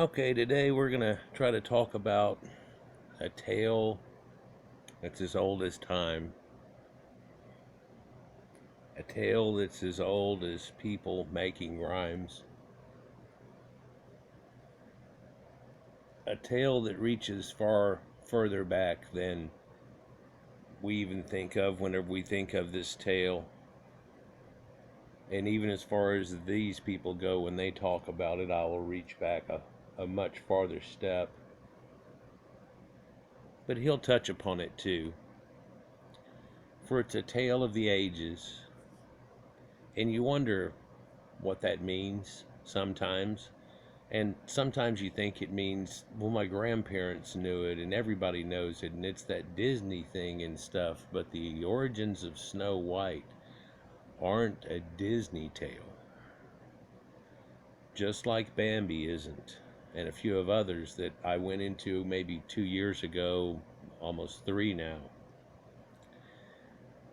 Okay, today we're going to try to talk about a tale that's as old as time. A tale that's as old as people making rhymes. A tale that reaches far further back than we even think of whenever we think of this tale. And even as far as these people go when they talk about it, I will reach back a much farther step. But he'll touch upon it too. For it's a tale of the ages. And you wonder what that means sometimes. And sometimes you think it means, well, my grandparents knew it and everybody knows it, and it's that Disney thing and stuff. But the origins of Snow White aren't a Disney tale, just like Bambi isn't, and a few of others that I went into maybe 2 years ago, almost three now.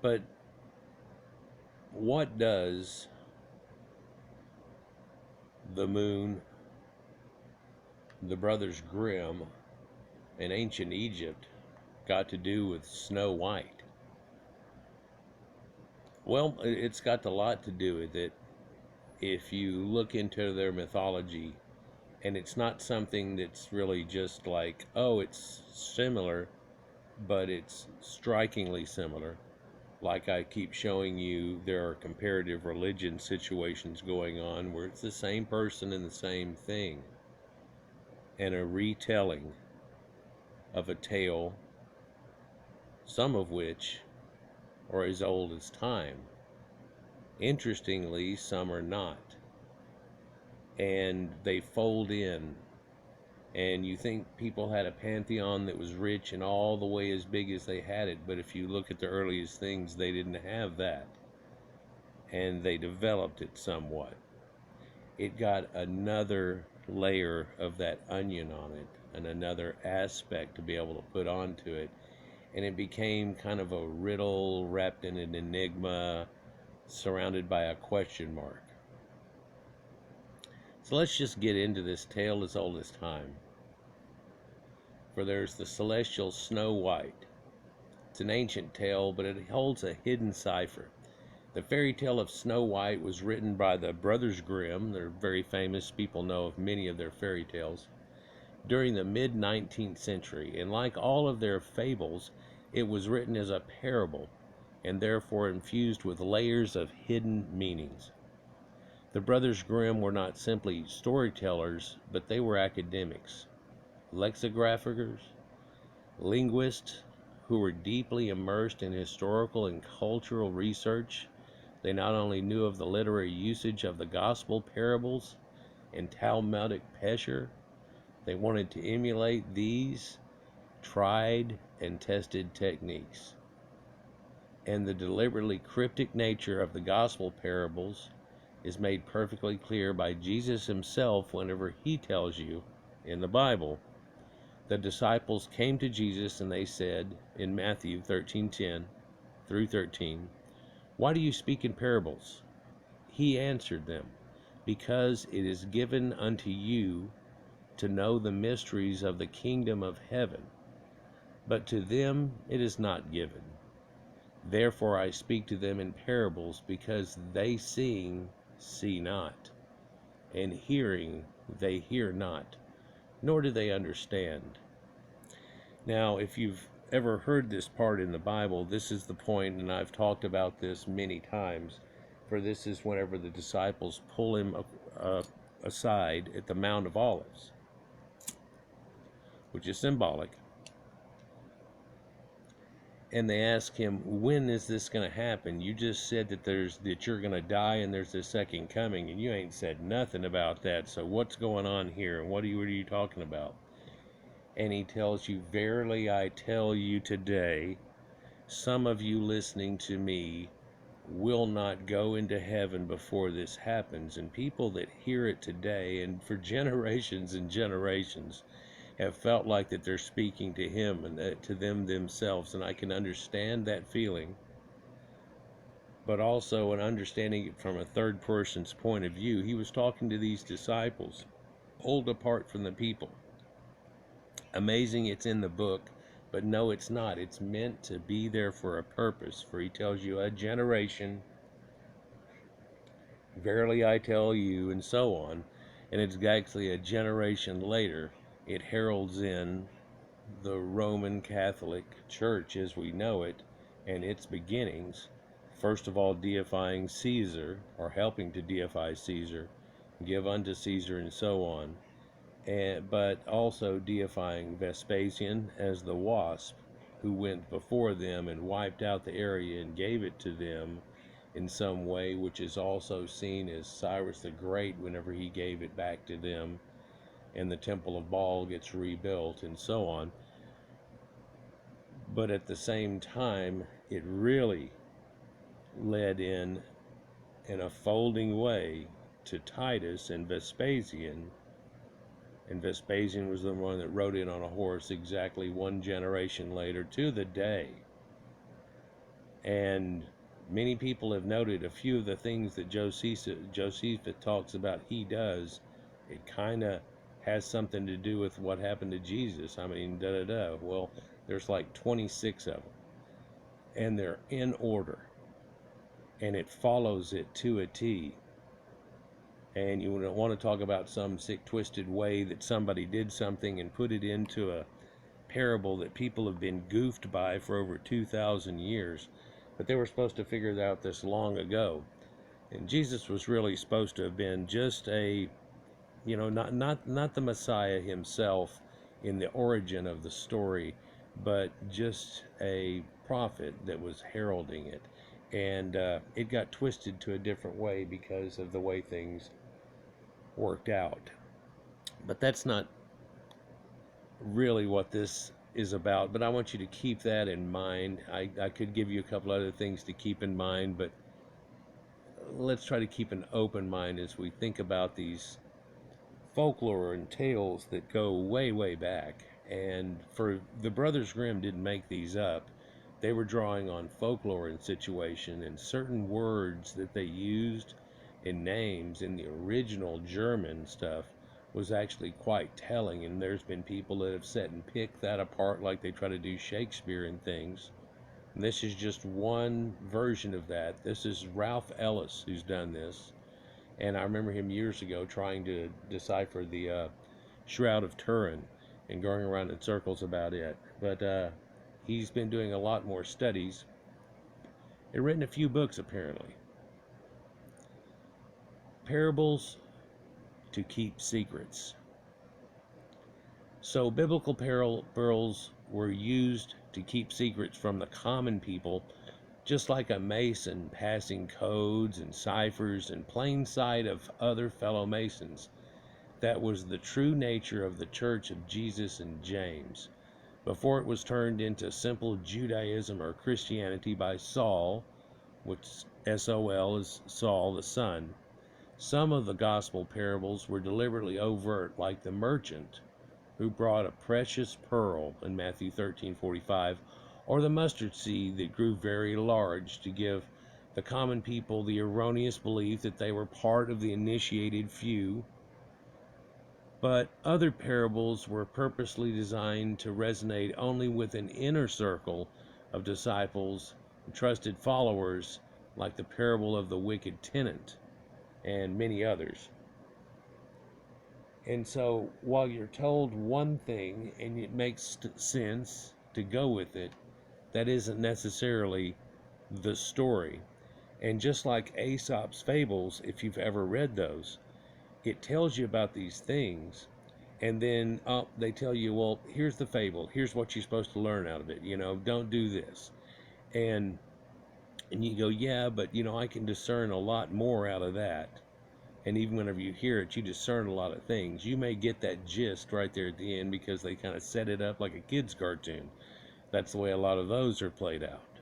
But what does the moon, the Brothers Grimm, and ancient Egypt got to do with Snow White? Well, it's got a lot to do with it if you look into their mythology, and it's not something that's really just like, oh, it's similar, but it's strikingly similar. Like I keep showing you, there are comparative religion situations going on where it's the same person and the same thing, and a retelling of a tale, some of which are as old as time. Interestingly, some are not. And they fold in. And you think people had a pantheon that was rich and all the way as big as they had it, but if you look at the earliest things, they didn't have that. And they developed it somewhat. It got another layer of that onion on it and another aspect to be able to put onto it. And it became kind of a riddle wrapped in an enigma surrounded by a question mark. So let's just get into this tale as old as time. For there's the celestial Snow White. It's an ancient tale, but it holds a hidden cipher. The fairy tale of Snow White was written by the Brothers Grimm. They're very famous. People know of many of their fairy tales. During the mid-19th century, and like all of their fables, it was written as a parable, and therefore infused with layers of hidden meanings. The Brothers Grimm were not simply storytellers, but they were academics, lexicographers, linguists who were deeply immersed in historical and cultural research. They not only knew of the literary usage of the gospel parables and Talmudic pesher, they wanted to emulate these tried and tested techniques. And the deliberately cryptic nature of the gospel parables is made perfectly clear by Jesus himself whenever he tells you in the Bible. The disciples came to Jesus and they said in Matthew 13:10 through 13, "Why do you speak in parables?" He answered them, "Because it is given unto you to know the mysteries of the kingdom of heaven, but to them it is not given. Therefore I speak to them in parables, because they seeing see not, and hearing they hear not, nor do they understand." Now, if you've ever heard this part in the Bible, this is the point, and I've talked about this many times, for this is whenever the disciples pull him aside at the Mount of Olives, which is symbolic, and they ask him, when is this going to happen? You just said that you're going to die and there's a second coming, and you ain't said nothing about that. So what's going on here? And what are you talking about? And he tells you, "Verily I tell you today, some of you listening to me will not go into heaven before this happens." And people that hear it today and for generations and generations have felt like that they're speaking to him and to them themselves, and I can understand that feeling, but also in understanding it from a third person's point of view. He was talking to these disciples, pulled apart from the people. Amazing it's in the book, but no, it's not. It's meant to be there for a purpose. For he tells you, a generation, verily I tell you, and so on. And it's actually a generation later, it heralds in the Roman Catholic Church as we know it and its beginnings. First of all, deifying Caesar, or helping to deify Caesar, give unto Caesar, and so on. But also deifying Vespasian as the wasp who went before them and wiped out the area and gave it to them in some way, which is also seen as Cyrus the Great whenever he gave it back to them, and the Temple of Baal gets rebuilt, and so on. But at the same time, it really led in a folding way to Titus and Vespasian. And Vespasian was the one that rode in on a horse exactly one generation later to the day. And many people have noted a few of the things that Josephus talks about he does. It kind of has something to do with what happened to Jesus. I mean, Well, there's like 26 of them. And they're in order. And it follows it to a T. And you don't want to talk about some sick, twisted way that somebody did something and put it into a parable that people have been goofed by for over 2,000 years. But they were supposed to figure out this long ago. And Jesus was really supposed to have been just a, not the Messiah himself in the origin of the story, but just a prophet that was heralding it. And it got twisted to a different way because of the way things worked out. But that's not really what this is about. But I want you to keep that in mind. I could give you a couple other things to keep in mind, but let's try to keep an open mind as we think about these folklore and tales that go way, way back. And for the Brothers Grimm didn't make these up. They were drawing on folklore and situation, and certain words that they used in names in the original German stuff was actually quite telling. And there's been people that have sat and picked that apart like they try to do Shakespeare and things. And this is just one version of that. This is Ralph Ellis who's done this. And I remember him years ago trying to decipher the Shroud of Turin and going around in circles about it. But he's been doing a lot more studies and written a few books apparently. Parables to keep secrets. So biblical parables were used to keep secrets from the common people, just like a mason passing codes and ciphers in plain sight of other fellow masons. That was the true nature of the Church of Jesus and James, before it was turned into simple Judaism or Christianity by Saul, which S-O-L is Saul the Son. Some of the gospel parables were deliberately overt, like the merchant who brought a precious pearl in Matthew 13:45, or the mustard seed that grew very large to give the common people the erroneous belief that they were part of the initiated few. But other parables were purposely designed to resonate only with an inner circle of disciples and trusted followers, like the parable of the wicked tenant and many others. And so while you're told one thing and it makes sense to go with it, that isn't necessarily the story. And just like Aesop's fables, if you've ever read those, it tells you about these things, and then they tell you, well, here's the fable, here's what you're supposed to learn out of it, don't do this. And you go, yeah, but I can discern a lot more out of that. And even whenever you hear it, you discern a lot of things. You may get that gist right there at the end because they kind of set it up like a kid's cartoon. That's the way a lot of those are played out.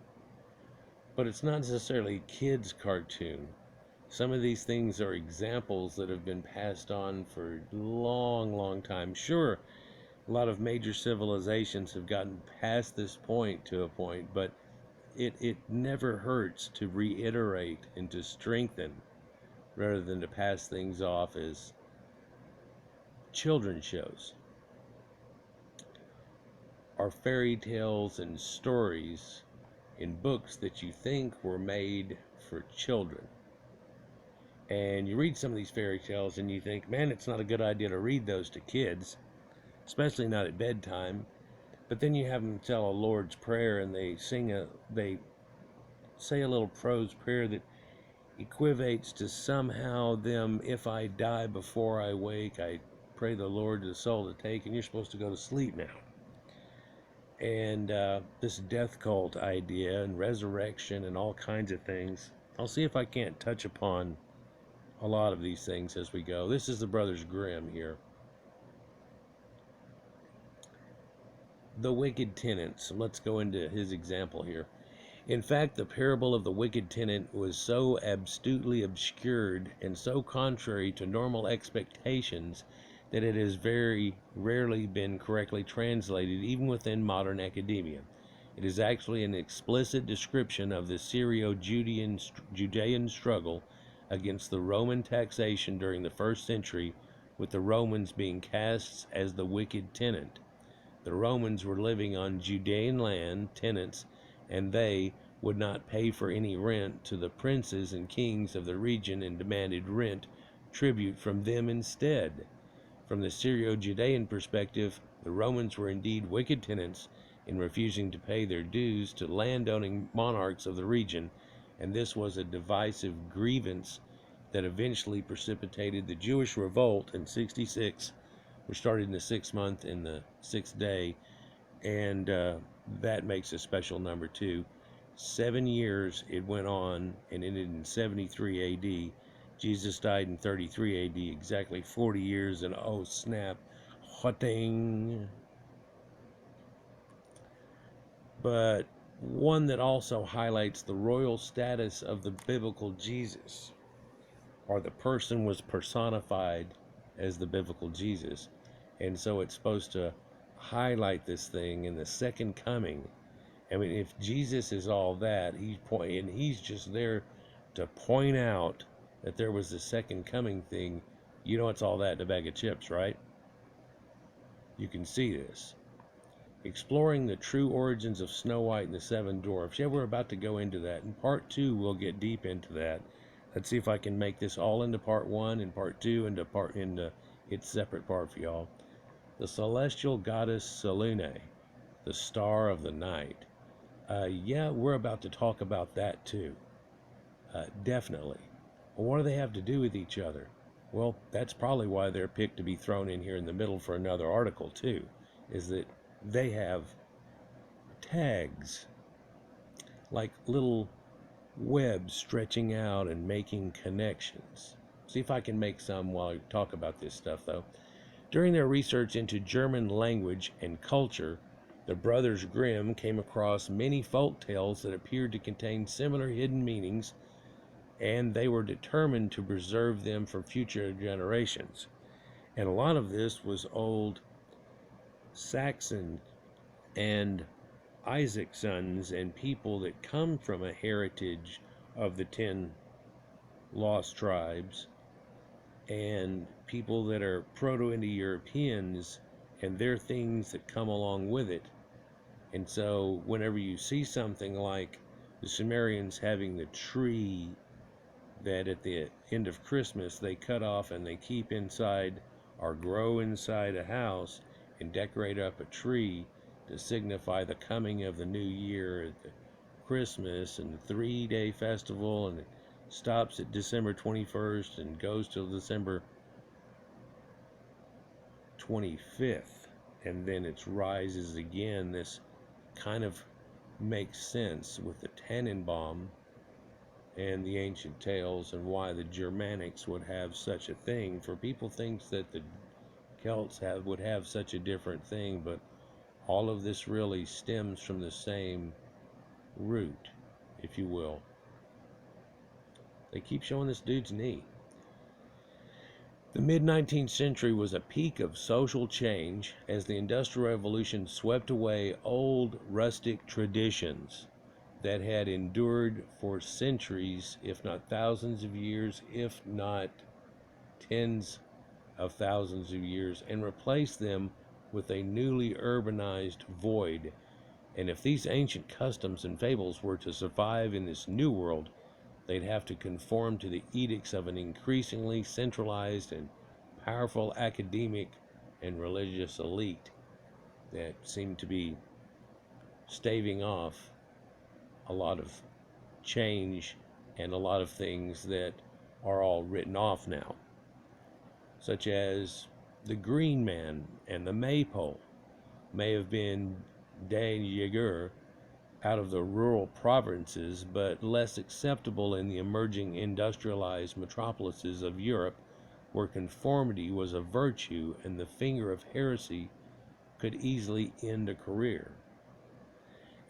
But it's not necessarily a kid's cartoon. Some of these things are examples that have been passed on for a long, long time. Sure, a lot of major civilizations have gotten past this point to a point, but it never hurts to reiterate and to strengthen rather than to pass things off as children's shows are fairy tales and stories in books that you think were made for children. And you read some of these fairy tales and you think, man, it's not a good idea to read those to kids, especially not at bedtime. But then you have them tell a Lord's Prayer and they say a little prose prayer that equivates to somehow them, if I die before I wake, I pray the Lord the soul to take, and you're supposed to go to sleep now. And this death cult idea and resurrection and all kinds of things. I'll see if I can't touch upon a lot of these things as we go. This is the Brothers Grimm here. The wicked tenants. Let's go into his example here. In fact, the parable of the wicked tenant was so absurdly obscured and so contrary to normal expectations that it has very rarely been correctly translated even within modern academia. It is actually an explicit description of the Syro-Judean struggle against the Roman taxation during the first century, with the Romans being cast as the wicked tenant. The Romans were living on Judean land, tenants, and they would not pay for any rent to the princes and kings of the region and demanded rent tribute from them instead. From the Syro-Judean perspective, the Romans were indeed wicked tenants in refusing to pay their dues to landowning monarchs of the region, and this was a divisive grievance that eventually precipitated the Jewish revolt in 66, which started in the 6th month and the 6th day, and that makes a special number too. 7 years it went on and ended in 73 AD. Jesus died in 33 AD, exactly 40 years, and oh snap, hotting. But one that also highlights the royal status of the biblical Jesus, or the person was personified as the biblical Jesus. And so it's supposed to highlight this thing in the second coming. I mean, if Jesus is all that, he's just there to point out that there was the second coming thing. You know, it's all that in a bag of chips, right? You can see this. Exploring the true origins of Snow White and the Seven Dwarfs. Yeah, we're about to go into that. In part 2, we'll get deep into that. Let's see if I can make this all into part 1 and part 2 into its separate part for y'all. The celestial goddess Selene, the star of the night. Yeah, we're about to talk about that too. Definitely. Well, what do they have to do with each other? Well, that's probably why they're picked to be thrown in here in the middle for another article too, is that they have tags, like little webs stretching out and making connections. See if I can make some while I talk about this stuff though. During their research into German language and culture, the brothers Grimm came across many folk tales that appeared to contain similar hidden meanings, and they were determined to preserve them for future generations. And a lot of this was old Saxon and Isaacsons and people that come from a heritage of the 10 lost tribes, and people that are Proto-Indo-Europeans and their things that come along with it. And so whenever you see something like the Sumerians having the tree that at the end of Christmas they cut off and they keep inside or grow inside a house and decorate up a tree to signify the coming of the new year at the Christmas and the 3-day festival, and it stops at December 21st and goes till December 25th, and then it rises again. This kind of makes sense with the Tannenbaum and the ancient tales and why the Germanics would have such a thing. For people think that the Celts would have such a different thing, but all of this really stems from the same root, if you will. They keep showing this dude's knee. The mid-19th century was a peak of social change as the Industrial Revolution swept away old rustic traditions that had endured for centuries, if not thousands of years, if not tens of thousands of years and replace them with a newly urbanized void. And if these ancient customs and fables were to survive in this new world, they'd have to conform to the edicts of an increasingly centralized and powerful academic and religious elite that seem to be staving off a lot of change and a lot of things that are all written off now, such as the Green Man and the Maypole may have been de jure out of the rural provinces, but less acceptable in the emerging industrialized metropolises of Europe, where conformity was a virtue and the finger of heresy could easily end a career.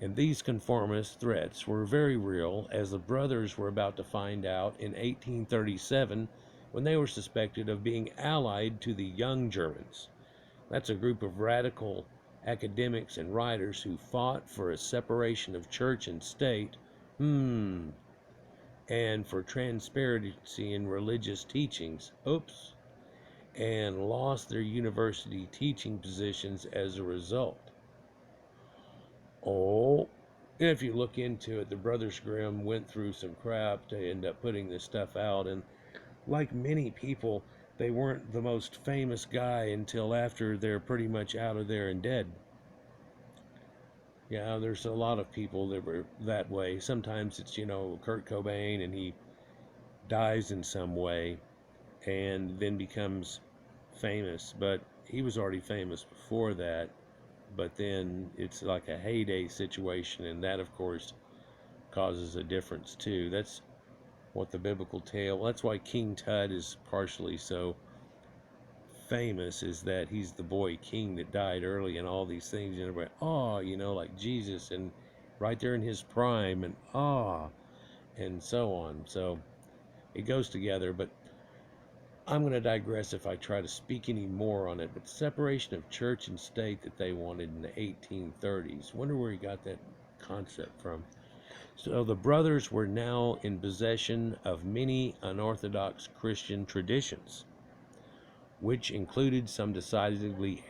And these conformist threats were very real, as the brothers were about to find out in 1837 when they were suspected of being allied to the Young Germans. That's a group of radical academics and writers who fought for a separation of church and state, and for transparency in religious teachings, and lost their university teaching positions as a result. If you look into it, the Brothers Grimm went through some crap to end up putting this stuff out, and like many people, they weren't the most famous guy until after they're pretty much out of there and dead. Yeah, there's a lot of people that were that way. Sometimes it's, Kurt Cobain, and he dies in some way and then becomes famous, but he was already famous before that. But then it's like a heyday situation, and that, of course, causes a difference too. That's what the biblical tale, that's why King Tut is partially so famous, is that he's the boy king that died early and all these things, and everybody, like Jesus, and right there in his prime, and and so on. So it goes together, but I'm going to digress if I try to speak any more on it. But separation of church and state that they wanted in the 1830s, wonder where he got that concept from. So the brothers were now in possession of many unorthodox Christian traditions, which included some decidedly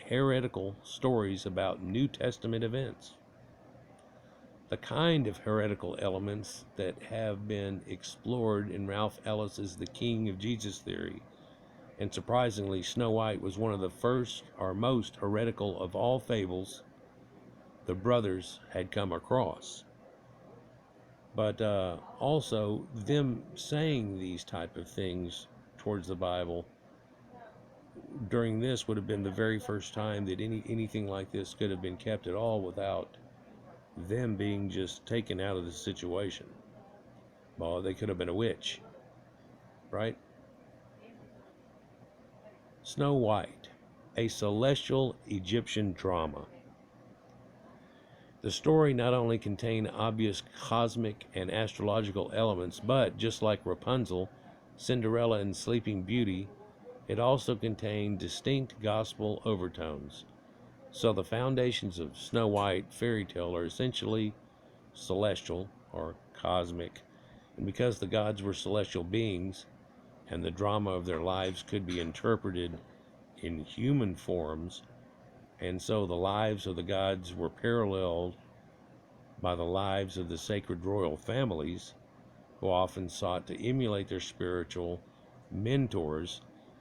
heretical stories about New Testament events. The kind of heretical elements that have been explored in Ralph Ellis's The King of Jesus theory, and surprisingly, Snow White was one of the first or most heretical of all fables the brothers had come across. But also, them saying these type of things towards the Bible during this would have been the very first time that anything like this could have been kept at all without them being just taken out of the situation. Well, they could have been a witch, right? Snow White, a celestial Egyptian drama. The story not only contained obvious cosmic and astrological elements, but just like Rapunzel, Cinderella, and Sleeping Beauty, it also contained distinct gospel overtones. So the foundations of Snow White fairy tale are essentially celestial or cosmic, and because the gods were celestial beings and the drama of their lives could be interpreted in human forms, and so the lives of the gods were paralleled by the lives of the sacred royal families, who often sought to emulate their spiritual mentors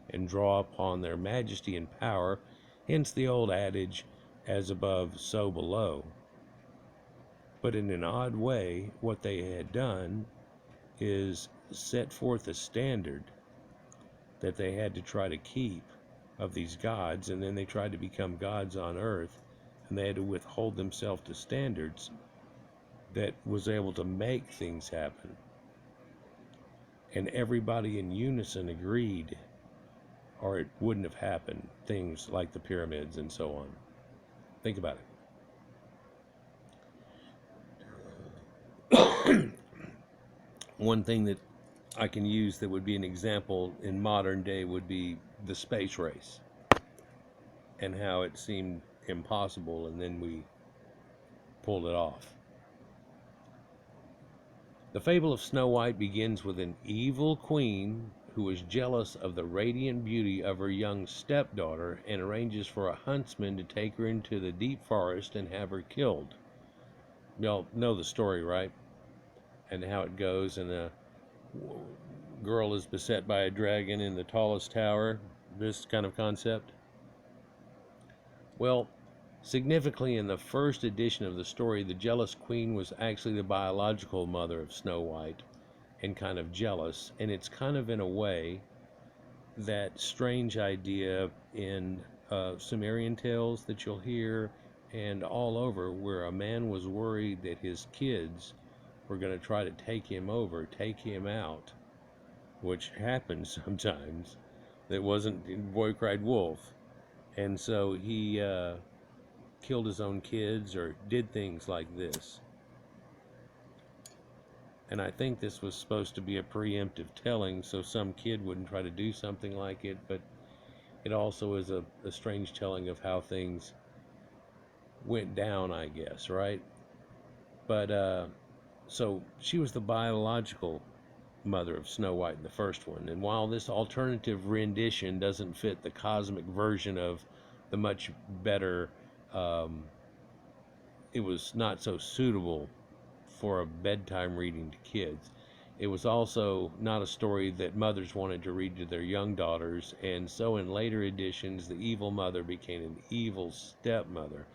and draw upon their majesty and power, hence the old adage, as above, so below. But in an odd way, what they had done is set forth a standard that they had to try to keep of these gods, and then they tried to become gods on earth, and they had to withhold themselves to standards that was able to make things happen. And everybody in unison agreed, or it wouldn't have happened, things like the pyramids and so on. Think about it. One thing that I can use that would be an example in modern day would be the space race, and how it seemed impossible, and then we pulled it off. The fable of Snow White begins with an evil queen who is jealous of the radiant beauty of her young stepdaughter and arranges for a huntsman to take her into the deep forest and have her killed. Y'all know the story, right? And how it goes, and the girl is beset by a dragon in the tallest tower, this kind of concept. Well, significantly, in the first edition of the story, the jealous queen was actually the biological mother of Snow White, and kind of jealous. And it's kind of, in a way, that strange idea in Sumerian tales that you'll hear and all over, where a man was worried that his kids were going to try to take him over, take him out, which happens sometimes. That wasn't Boy Cried Wolf. And so he killed his own kids or did things like this. And I think this was supposed to be a preemptive telling so some kid wouldn't try to do something like it, but it also is a strange telling of how things went down, I guess, right? But so she was the biological mother of Snow White in the first one. And while this alternative rendition doesn't fit the cosmic version of the much better, it was not so suitable for a bedtime reading to kids. It was also not a story that mothers wanted to read to their young daughters, and so in later editions, the evil mother became an evil stepmother.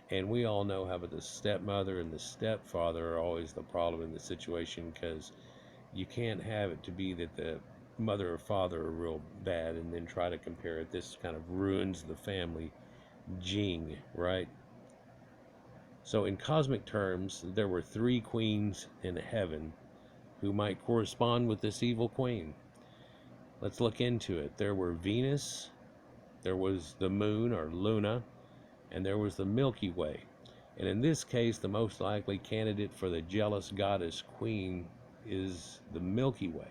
And we all know how the stepmother and the stepfather are always the problem in the situation, because you can't have it to be that the mother or father are real bad and then try to compare it. This kind of ruins the family jing, right? So in cosmic terms, there were three queens in heaven who might correspond with this evil queen. Let's look into it. There were Venus, there was the moon or Luna, and there was the Milky Way. And in this case, the most likely candidate for the jealous goddess queen is the Milky Way.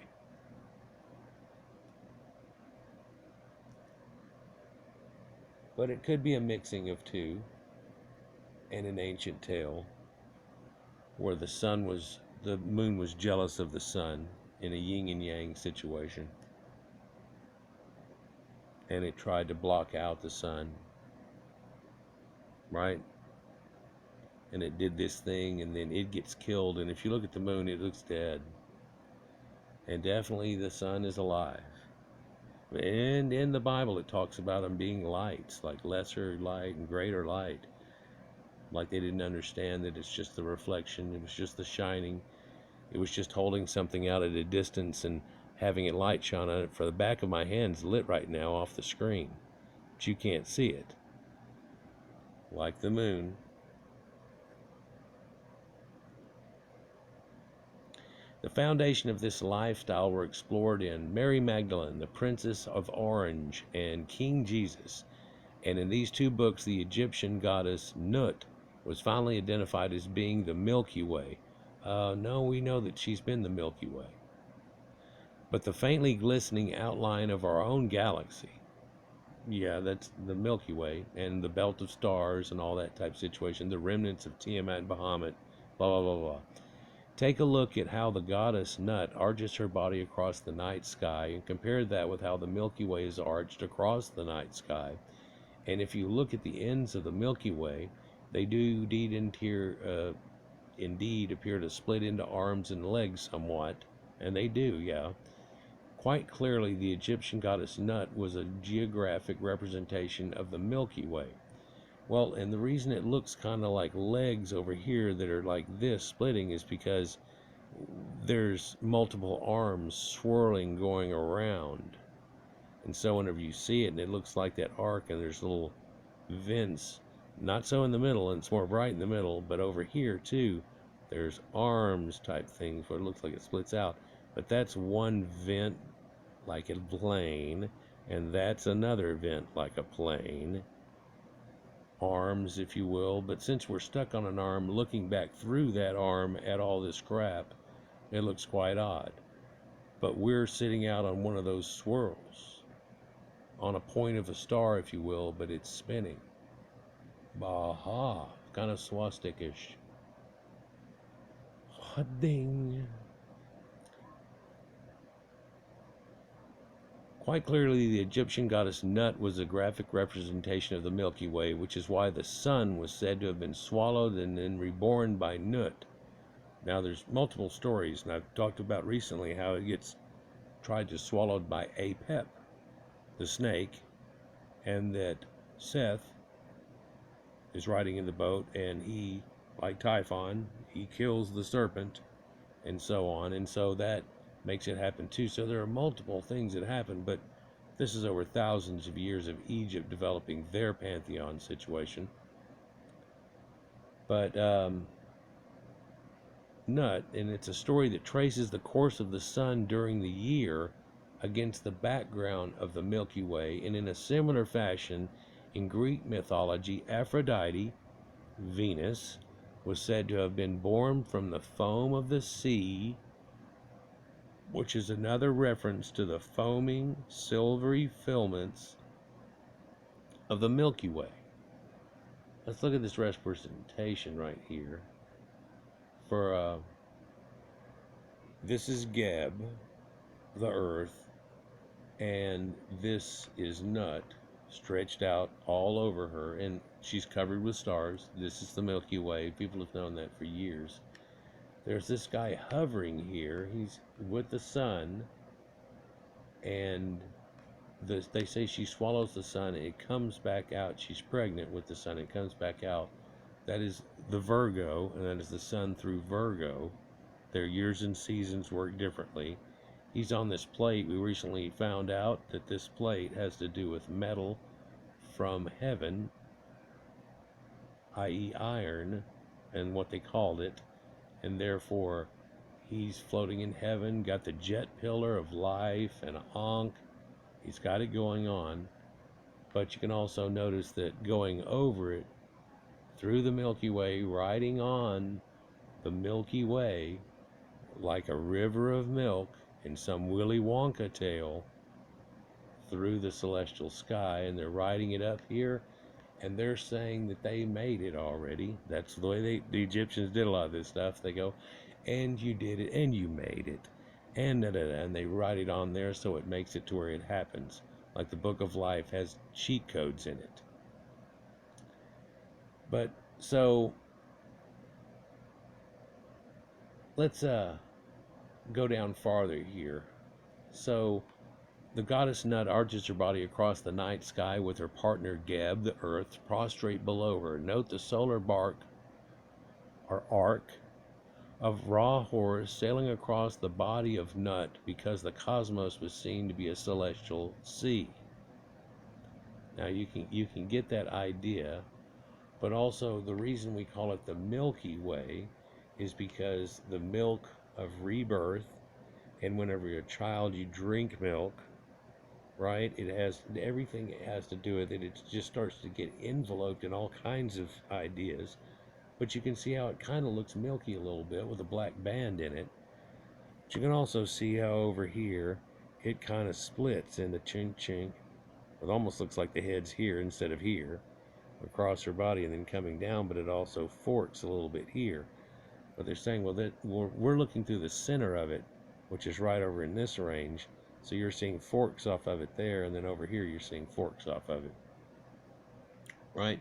But it could be a mixing of two, and an ancient tale where the moon was jealous of the sun in a yin and yang situation, and it tried to block out the sun, right? And it did this thing, and then it gets killed, and if you look at the moon, it looks dead. And definitely the sun is alive. And in the Bible, it talks about them being lights, like lesser light and greater light. Like they didn't understand that it's just the reflection, it was just the shining, it was just holding something out at a distance and having a light shine on it. For the back of my hand's lit right now off the screen, but you can't see it. Like the moon. The foundation of this lifestyle were explored in Mary Magdalene, the Princess of Orange, and King Jesus. And in these two books, the Egyptian goddess Nut was finally identified as being the Milky Way. No, we know that she's been the Milky Way. But the faintly glistening outline of our own galaxy, yeah, that's the Milky Way, and the belt of stars and all that type of situation, the remnants of Tiamat and Bahamut, blah, blah, blah, blah. Take a look at how the goddess Nut arches her body across the night sky, and compare that with how the Milky Way is arched across the night sky. And if you look at the ends of the Milky Way, they do indeed appear to split into arms and legs somewhat. And they do, yeah. Quite clearly, the Egyptian goddess Nut was a geographic representation of the Milky Way. Well, and the reason it looks kind of like legs over here that are like this splitting is because there's multiple arms swirling going around. And so whenever you see it, and it looks like that arc, and there's little vents, not so in the middle, and it's more bright in the middle, but over here too, there's arms type things where it looks like it splits out. But that's one vent like a plane, and that's another vent like a plane. Arms, if you will. But since we're stuck on an arm, looking back through that arm at all this crap, it looks quite odd. But we're sitting out on one of those swirls, on a point of a star, if you will, but it's spinning. Baha, kind of swastika-ish. Ding. Quite clearly, the Egyptian goddess Nut was a graphic representation of the Milky Way, which is why the sun was said to have been swallowed and then reborn by Nut. Now, there's multiple stories, and I've talked about recently how it gets tried to swallowed by Apep, the snake, and that Seth is riding in the boat, and he, like Typhon, he kills the serpent, and so on, and so that makes it happen too. So there are multiple things that happen, but this is over thousands of years of Egypt developing their pantheon situation. But Nut, and it's a story that traces the course of the sun during the year against the background of the Milky Way, and in a similar fashion, in Greek mythology, Aphrodite, Venus, was said to have been born from the foam of the sea, which is another reference to the foaming, silvery filaments of the Milky Way. Let's look at this representation right here. For this is Geb, the earth, and this is Nut, stretched out all over her, and she's covered with stars. This is the Milky Way. People have known that for years. There's this guy hovering here. He's with the sun, and they say she swallows the sun, and it comes back out. She's pregnant with the sun. It comes back out. That is the Virgo, and that is the sun through Virgo. Their years and seasons work differently. He's on this plate. We recently found out that this plate has to do with metal from heaven, i.e. iron, and what they called it, and therefore he's floating in heaven, got the jet pillar of life and Ankh. He's got it going on, but you can also notice that going over it, through the Milky Way, riding on the Milky Way, like a river of milk in some Willy Wonka tale, through the celestial sky, and they're riding it up here, and they're saying that they made it already. That's the way the Egyptians did a lot of this stuff. They go, and you did it, and you made it, and and they write it on there so it makes it to where it happens. Like the Book of Life has cheat codes in it. But so let's go down farther here. So the goddess Nut arches her body across the night sky with her partner Geb, the earth, prostrate below her. Note the solar bark or arc of Ra Horus sailing across the body of Nut, because the cosmos was seen to be a celestial sea. Now you can get that idea, but also the reason we call it the Milky Way is because the milk of rebirth, and whenever you're a child you drink milk, right? It has everything it has to do with it. It just starts to get enveloped in all kinds of ideas. But you can see how it kind of looks milky a little bit with a black band in it. But you can also see how over here it kind of splits into chink chink. It almost looks like the head's here instead of here, across her body and then coming down, but it also forks a little bit here. But they're saying, well, that we're looking through the center of it, which is right over in this range. So you're seeing forks off of it there, and then over here you're seeing forks off of it, right?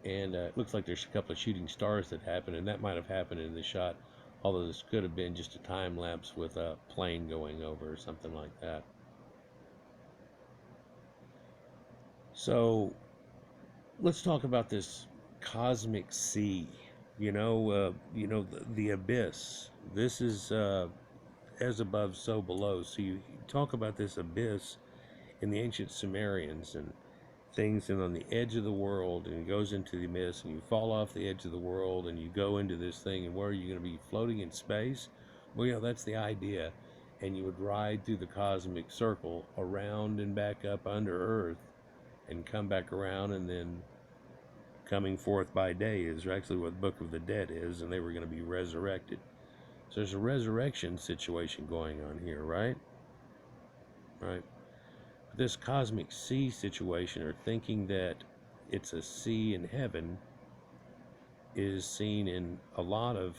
And it looks like there's a couple of shooting stars that happen, and that might have happened in the shot, although this could have been just a time lapse with a plane going over or something like that. So let's talk about this cosmic sea. The abyss. This is as above, so below. So you talk about this abyss in the ancient Sumerians and things, and on the edge of the world, and it goes into the abyss, and you fall off the edge of the world, and you go into this thing, and where are you going to be, floating in space? Well, that's the idea. And you would ride through the cosmic circle around and back up under Earth, and come back around, and then coming forth by day is actually what the Book of the Dead is, and they were going to be resurrected. So there's a resurrection situation going on here, right? Right. But this cosmic sea situation, or thinking that it's a sea in heaven, is seen in a lot of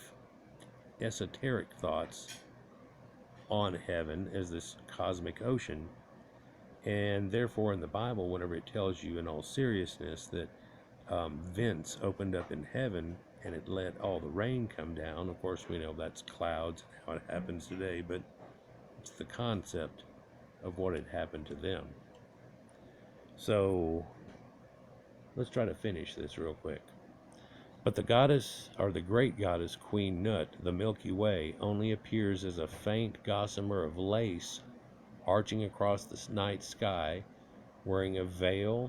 esoteric thoughts on heaven as this cosmic ocean. And therefore, in the Bible, whenever it tells you in all seriousness that vents opened up in heaven and it let all the rain come down, of course, we know that's clouds and how it happens today, but it's the concept of what had happened to them. So let's try to finish this real quick. But the goddess, or the great goddess Queen Nut, the Milky Way, only appears as a faint gossamer of lace arching across the night sky, wearing a veil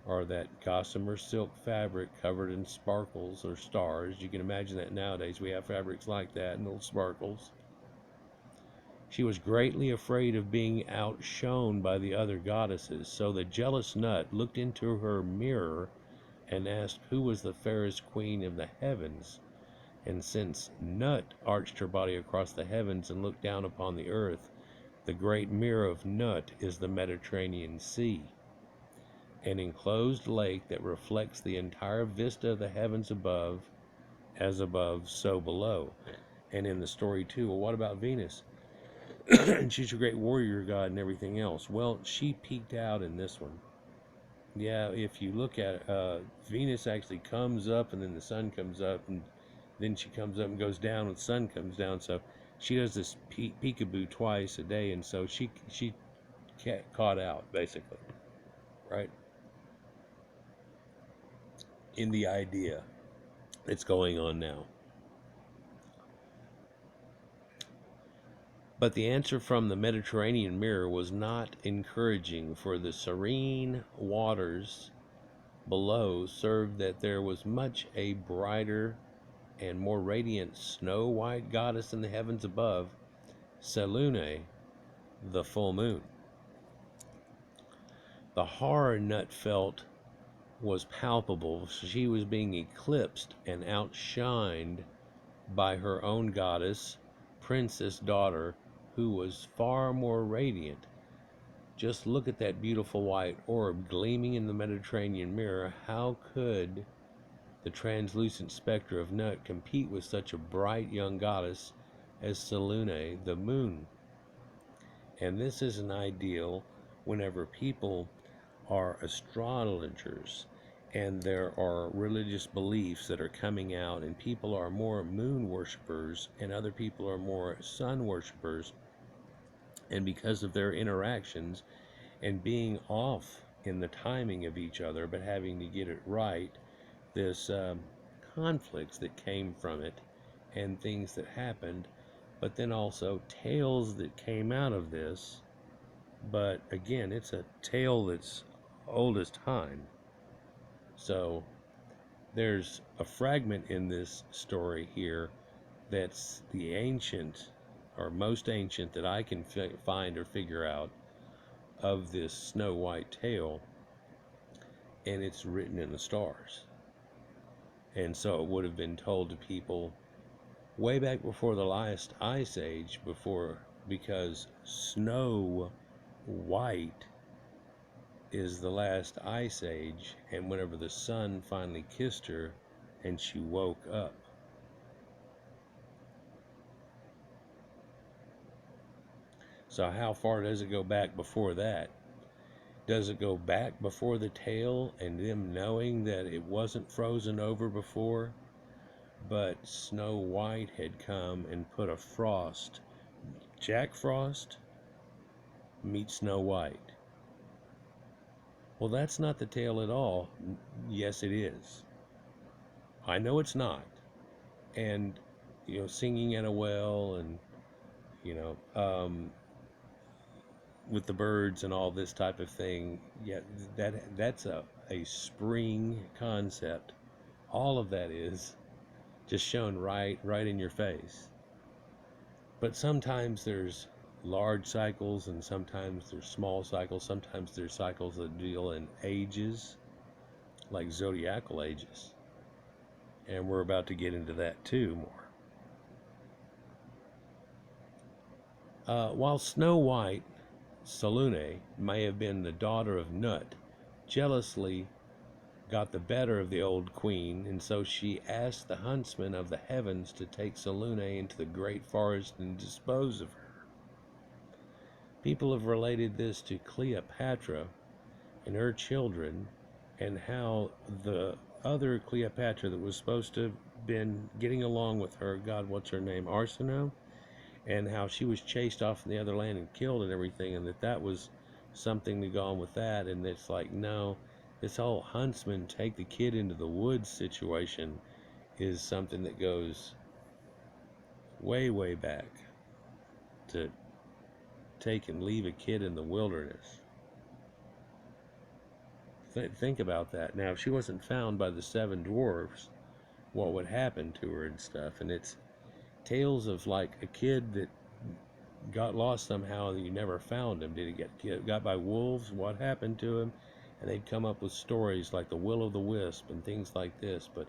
or that gossamer silk fabric covered in sparkles or stars. You can imagine that nowadays we have fabrics like that and little sparkles. She was greatly afraid of being outshone by the other goddesses, so the jealous Nut looked into her mirror and asked who was the fairest queen of the heavens. And since Nut arched her body across the heavens and looked down upon the earth, the great mirror of Nut is the Mediterranean Sea, an enclosed lake that reflects the entire vista of the heavens above, as above, so below. And in the story too, well, what about Venus? And she's a great warrior god and everything else. Well, she peeked out in this one. Yeah, if you look at Venus actually comes up and then the sun comes up and then she comes up and goes down and the sun comes down. So she does this peekaboo twice a day, and so she caught out basically, right? In the idea that's going on now. But the answer from the Mediterranean mirror was not encouraging, for the serene waters below served that there was much a brighter and more radiant snow-white goddess in the heavens above, Selene, the full moon. The horror Nut felt was palpable. She was being eclipsed and outshined by her own goddess, princess daughter, who was far more radiant. Just look at that beautiful white orb gleaming in the Mediterranean mirror. How could the translucent specter of Nut compete with such a bright young goddess as Selene, the moon? And this is an ideal whenever people are astrologers and there are religious beliefs that are coming out, and people are more moon worshippers and other people are more sun worshippers, and because of their interactions and being off in the timing of each other but having to get it right, this conflicts that came from it and things that happened, but then also tales that came out of this. But again, it's a tale that's old as time. So there's a fragment in this story here that's the ancient or most ancient that I can find or figure out of this Snow White tale, and it's written in the stars. And so it would have been told to people way back before the last ice age, because Snow White is the last ice age, and whenever the sun finally kissed her and she woke up. So how far does it go back before that? Does it go back before the tale and them knowing that it wasn't frozen over before, but Snow White had come and put a frost, Jack Frost meets Snow White? Well, that's not the tale at all. Yes, it is. I know it's not. And, singing at a well and, with the birds and all this type of thing, yeah, that's a spring concept. All of that is just shown right in your face. But sometimes there's large cycles and sometimes there's small cycles. Sometimes there's cycles that deal in ages, like zodiacal ages. And we're about to get into that too more. While Snow White, Selene, may have been the daughter of Nut, jealously got the better of the old queen, and so she asked the huntsman of the heavens to take Selene into the great forest and dispose of her. People have related this to Cleopatra and her children, and how the other Cleopatra that was supposed to have been getting along with her, God, what's her name, Arsinoe, and how she was chased off in the other land and killed and everything, and that was something to go on with that. And it's like, no, this whole huntsman take the kid into the woods situation is something that goes way, way back, to take and leave a kid in the wilderness. Think about that. Now, if she wasn't found by the seven dwarfs, what would happen to her and stuff? And it's tales of like a kid that got lost somehow and you never found him. Did he get got by wolves? What happened to him? And they'd come up with stories like the Will o' the Wisp and things like this. But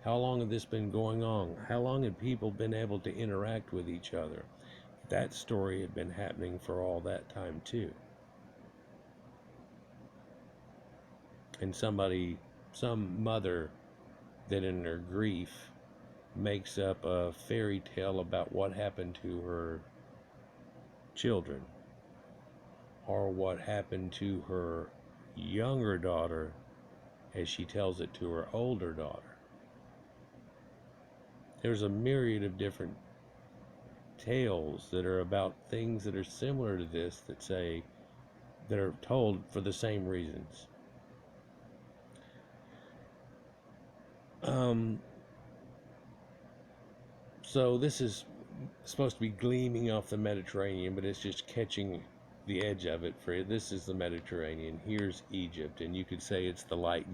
how long had this been going on? How long had people been able to interact with each other? That story had been happening for all that time too. And some mother that in her grief makes up a fairy tale about what happened to her children, or what happened to her younger daughter as she tells it to her older daughter. There's a myriad of different tales that are about things that are similar to this, that are told for the same reasons. So this is supposed to be gleaming off the Mediterranean, but it's just catching the edge of it. For this is the Mediterranean, here's Egypt, and you could say it's the light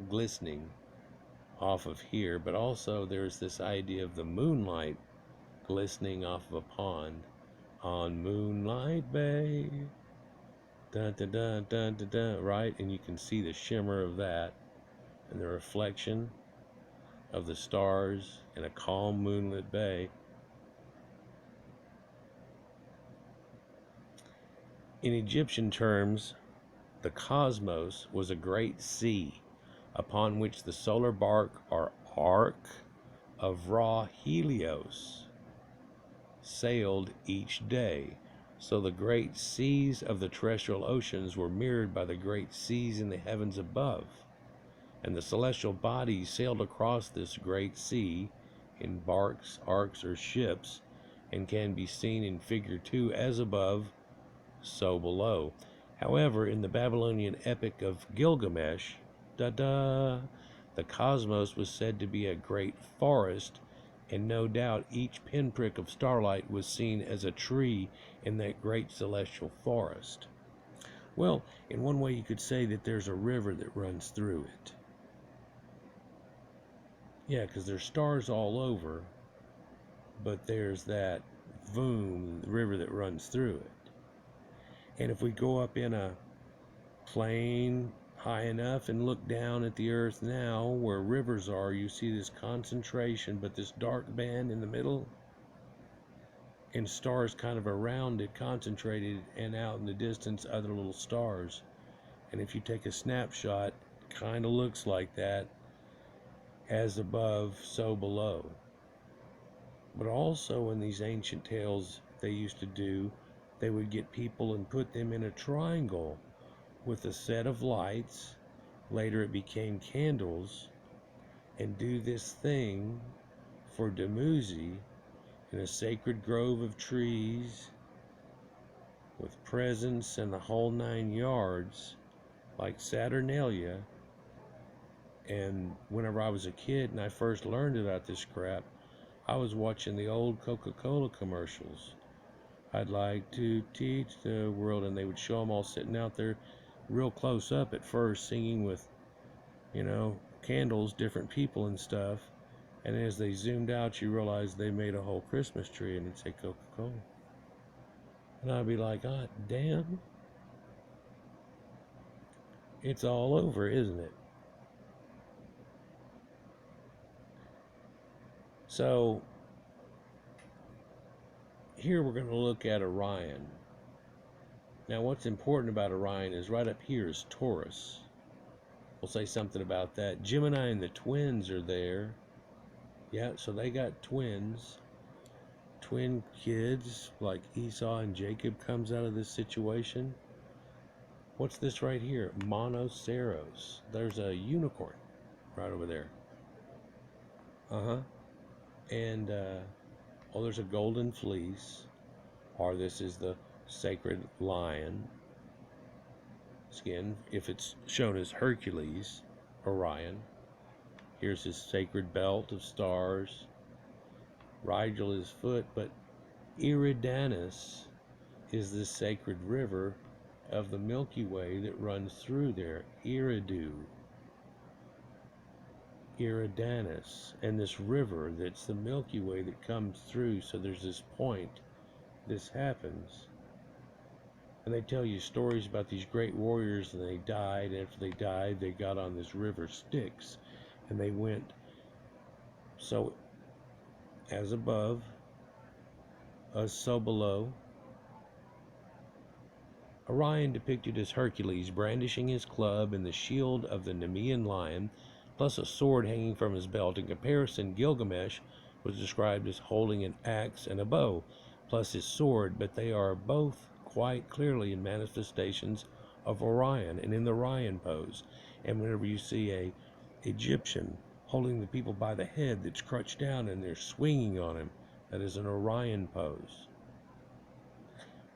glistening off of here. But also there's this idea of the moonlight glistening off of a pond on Moonlight Bay, dun, dun, dun, dun, dun, dun, right? And you can see the shimmer of that and the reflection of the stars in a calm moonlit bay. In Egyptian terms, the cosmos was a great sea upon which the solar bark or arc of raw Helios sailed each day. So the great seas of the terrestrial oceans were mirrored by the great seas in the heavens above. And the celestial bodies sailed across this great sea in barks, arcs, or ships, and can be seen in figure 2 as above, so below. However, in the Babylonian epic of Gilgamesh, the cosmos was said to be a great forest, and no doubt each pinprick of starlight was seen as a tree in that great celestial forest. Well, in one way you could say that there's a river that runs through it. Yeah, because there's stars all over, but there's that Voom, the river that runs through it. And if we go up in a plane high enough and look down at the earth now, where rivers are, you see this concentration, but this dark band in the middle, and stars kind of around it, concentrated, and out in the distance, other little stars. And if you take a snapshot, it kind of looks like that. As above, so below. But also in these ancient tales they used to do, they would get people and put them in a triangle with a set of lights. Later it became candles, and do this thing for Dumuzi in a sacred grove of trees with presents and the whole 9 yards, like Saturnalia. And whenever I was a kid and I first learned about this crap, I was watching the old Coca-Cola commercials. I'd like to teach the world, and they would show them all sitting out there real close up at first, singing with, candles, different people and stuff. And as they zoomed out, you realized they made a whole Christmas tree, and it'd say Coca-Cola. And I'd be like, God damn, it's all over, isn't it? So here we're going to look at Orion. Now what's important about Orion is right up here is Taurus. We'll say something about that. Gemini and the twins are there. Yeah, so they got twins. twin kids like Esau and Jacob comes out of this situation. What's this right here? Monoceros. There's a unicorn right over there. And oh, there's a golden fleece, or this is the sacred lion skin. If it's shown as Hercules, Orion. Here's his sacred belt of stars. Rigel his foot, but Eridanus is the sacred river of the Milky Way that runs through there. Eridanus, and this river that's the Milky Way that comes through. So there's this point this happens, and they tell you stories about these great warriors, and they died, and after they died they got on this river Styx, and they went so as above, as so below. Orion depicted as Hercules brandishing his club and the shield of the Nemean lion, plus a sword hanging from his belt. In comparison, Gilgamesh was described as holding an axe and a bow, plus his sword, but they are both quite clearly in manifestations of Orion and in the Orion pose. And whenever you see a Egyptian holding the people by the head that's crouched down and they're swinging on him, that is an Orion pose.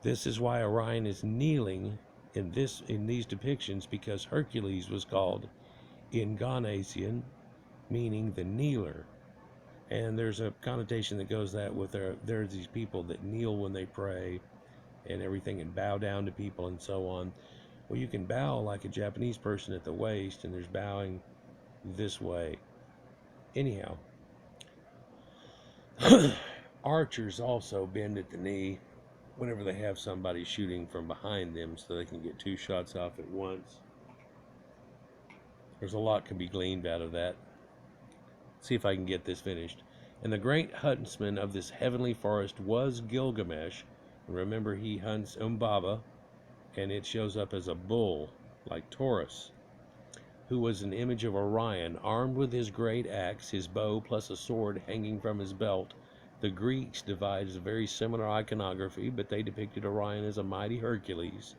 This is why Orion is kneeling in these depictions, because Hercules was called Ingonasian, meaning the kneeler. And there's a connotation that goes that with there's these people that kneel when they pray and everything and bow down to people and so on. Well, you can bow like a Japanese person at the waist, and there's bowing this way. Anyhow, archers also bend at the knee whenever they have somebody shooting from behind them, so they can get two shots off at once. There's a lot can be gleaned out of that. Let's see if I can get this finished. And the great huntsman of this heavenly forest was Gilgamesh. Remember, he hunts Umbaba, and it shows up as a bull, like Taurus, who was an image of Orion, armed with his great axe, his bow, plus a sword hanging from his belt. The Greeks devised a very similar iconography, but they depicted Orion as a mighty Hercules,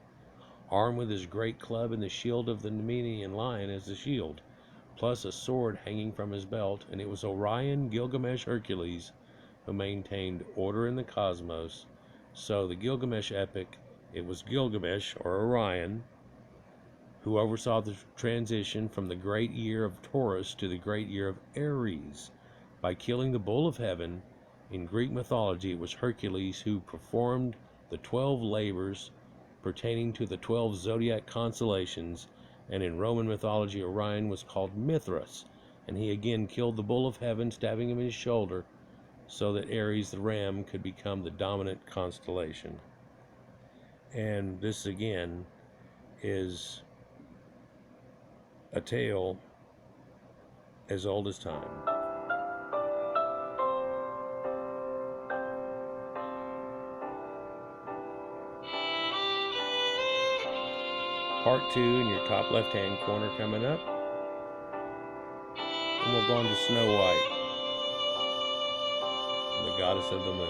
armed with his great club and the shield of the Nemean lion as the shield, plus a sword hanging from his belt. And it was Orion, Gilgamesh, Hercules who maintained order in the cosmos. So the Gilgamesh epic, it was Gilgamesh, or Orion, who oversaw the transition from the great year of Taurus to the great year of Aries by killing the bull of heaven. In Greek mythology, it was Hercules who performed the 12 labors pertaining to the 12 zodiac constellations, and in Roman mythology, Orion was called Mithras, and he again killed the bull of heaven, stabbing him in his shoulder, so that Aries the ram could become the dominant constellation. And this again is a tale as old as time. Part 2 in your top left-hand corner coming up. And we'll go on to Snow White, the goddess of the moon.